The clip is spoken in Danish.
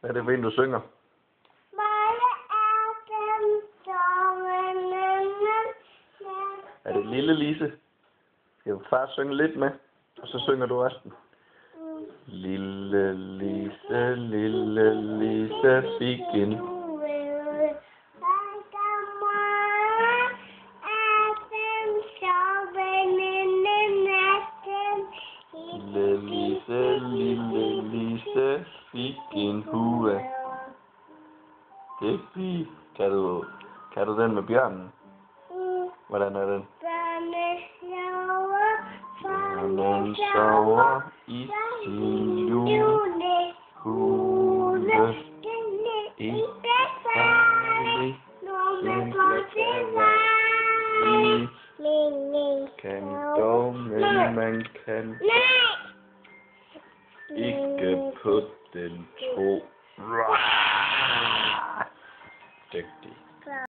Hvad er det for en, du synger? Er det Lille Lise? Skal far synge lidt med, og så synger du resten? Lille Lise fik en Lille Lise fik en hue. Det er fint. Kan du den med bjørnen? Hvordan er den? Bjørnen sover i sin julehule. I dejlig kan dog, men man kan ikke på den tro. Dygtig.